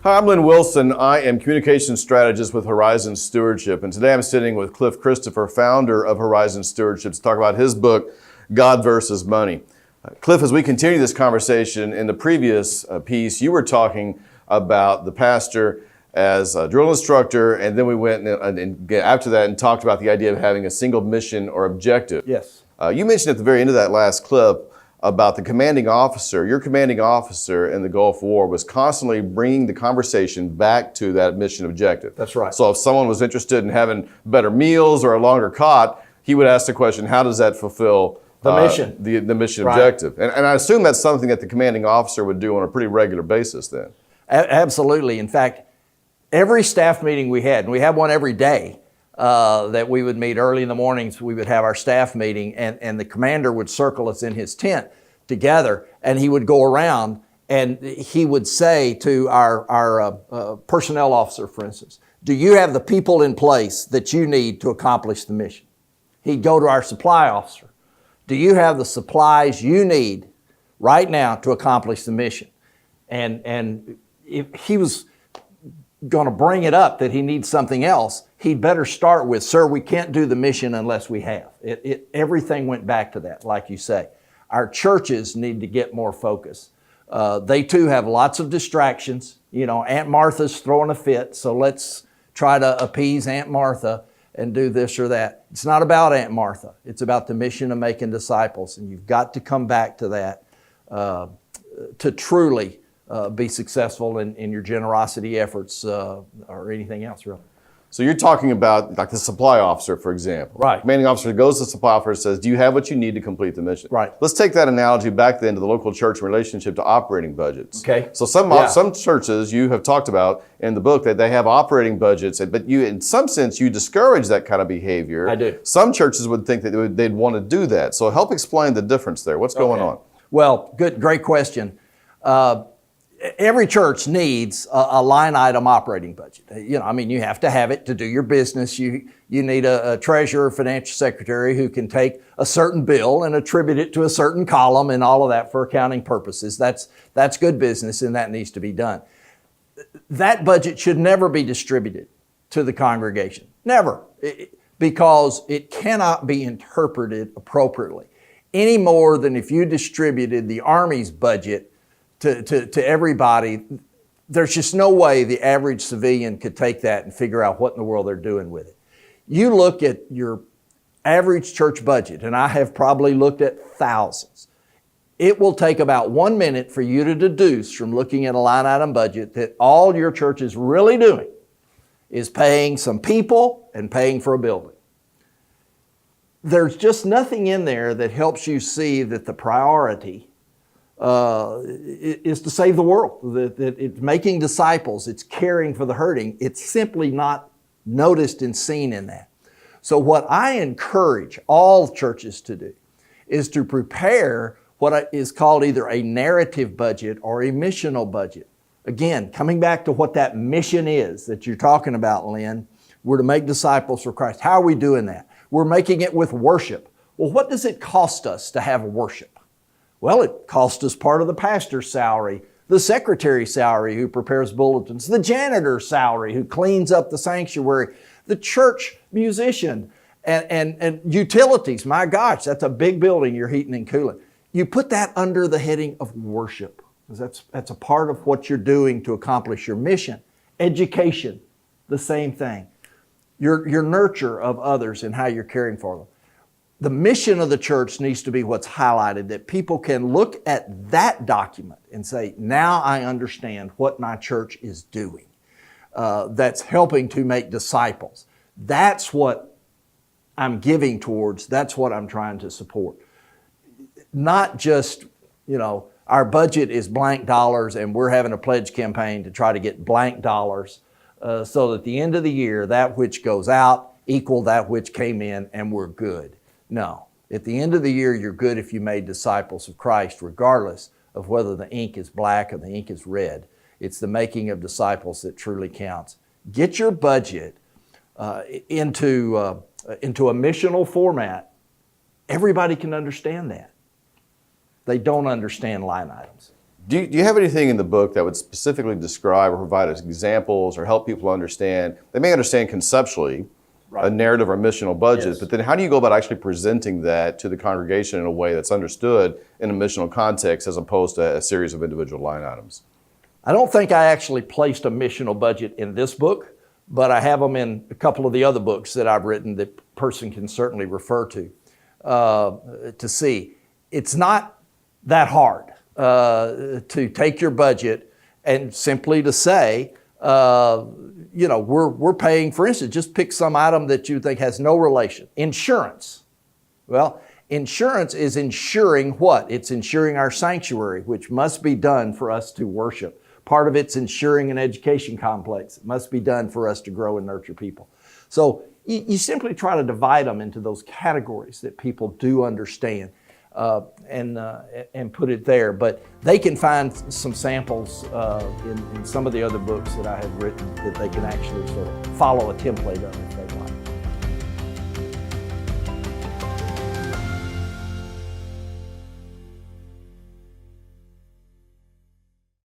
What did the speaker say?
Hi, I'm Lynn Wilson. I am communications strategist with Horizon Stewardship, and today I'm sitting with Cliff Christopher, founder of Horizon Stewardship, to talk about his book, God versus Money. Cliff, as we continue this conversation, in the previous piece, you were talking about the pastor as a drill instructor, and then we went and after that and talked about the idea of having a single mission or objective. Yes. You mentioned at the very end of that last clip about the commanding officer. Your commanding officer in the Gulf War was constantly bringing the conversation back to that mission objective. That's right. So if someone was interested in having better meals or a longer cot, he would ask the question, how does that fulfill the mission? The mission Right. objective. And I assume that's something that the commanding officer would do on a pretty regular basis then. Absolutely. In fact, every staff meeting we had, and we had one every day, that we would meet early in the mornings, we would have our staff meeting, and the commander would circle us in his tent together, and he would go around and he would say to our personnel officer, for instance, do you have the people in place that you need to accomplish the mission? He'd go to our supply officer, do you have the supplies you need right now to accomplish the mission? And if he was going to bring it up that he needs something else, he'd better start with, sir, we can't do the mission unless we have. Everything went back to that, like you say. Our churches need to get more focus. They too have lots of distractions. You know, Aunt Martha's throwing a fit, so let's try to appease Aunt Martha and do this or that. It's not about Aunt Martha. It's about the mission of making disciples, and you've got to come back to that to truly be successful in your generosity efforts or anything else, really. So you're talking about like the supply officer, for example. Right. Commanding officer goes to the supply officer and says, do you have what you need to complete the mission? Right. Let's take that analogy back then to the local church in relationship to operating budgets. Okay. So some churches you have talked about in the book that they have operating budgets, but you, in some sense, you discourage that kind of behavior. I do. Some churches would think that they'd want to do that. So help explain the difference there. What's going on? Well, great question. Every church needs a line item operating budget. You know, I mean, you have to have it to do your business. You need a treasurer, financial secretary who can take a certain bill and attribute it to a certain column and all of that for accounting purposes. That's good business, and that needs to be done. That budget should never be distributed to the congregation. Never. Because it cannot be interpreted appropriately. Any more than if you distributed the Army's budget to everybody. There's just no way the average civilian could take that and figure out what in the world they're doing with it. You look at your average church budget, and I have probably looked at thousands. It will take about 1 minute for you to deduce from looking at a line item budget that all your church is really doing is paying some people and paying for a building. There's just nothing in there that helps you see that the priority is to save the world, that it's making disciples, it's caring for the hurting. It's simply not noticed and seen in that. So what I encourage all churches to do is to prepare what is called either a narrative budget or a missional budget. Again, coming back to what that mission is that you're talking about, Lynn, we're to make disciples for Christ. How are we doing that? We're making it with worship. Well, what does it cost us to have worship? Well, it costs us part of the pastor's salary, the secretary's salary who prepares bulletins, the janitor's salary who cleans up the sanctuary, the church musician, and utilities. My gosh, that's a big building you're heating and cooling. You put that under the heading of worship, because that's a part of what you're doing to accomplish your mission. Education, the same thing. Your nurture of others and how you're caring for them. The mission of the church needs to be what's highlighted, that people can look at that document and say, now I understand what my church is doing. That's helping to make disciples. That's what I'm giving towards. That's what I'm trying to support. Not just, you know, our budget is blank dollars and we're having a pledge campaign to try to get blank dollars so that at the end of the year, that which goes out equal that which came in and we're good. No. At the end of the year, you're good if you made disciples of Christ, regardless of whether the ink is black or the ink is red. It's the making of disciples that truly counts. Get your budget into a missional format. Everybody can understand that. They don't understand line items. Do you have anything in the book that would specifically describe or provide us examples or help people understand? They may understand conceptually a narrative or missional budget, Yes. but then how do you go about actually presenting that to the congregation in a way that's understood in a missional context as opposed to a series of individual line items? I don't think I actually placed a missional budget in this book, but I have them in a couple of the other books that I've written that a person can certainly refer to see. It's not that hard to take your budget and simply to say, we're paying, for instance, just pick some item that you think has no relation. Insurance. Well, insurance is insuring what? It's insuring our sanctuary, which must be done for us to worship. Part of it's ensuring an education complex. It must be done for us to grow and nurture people. So you simply try to divide them into those categories that people do understand and put it there. But they can find some samples in some of the other books that I have written that they can actually sort of follow a template of if they want.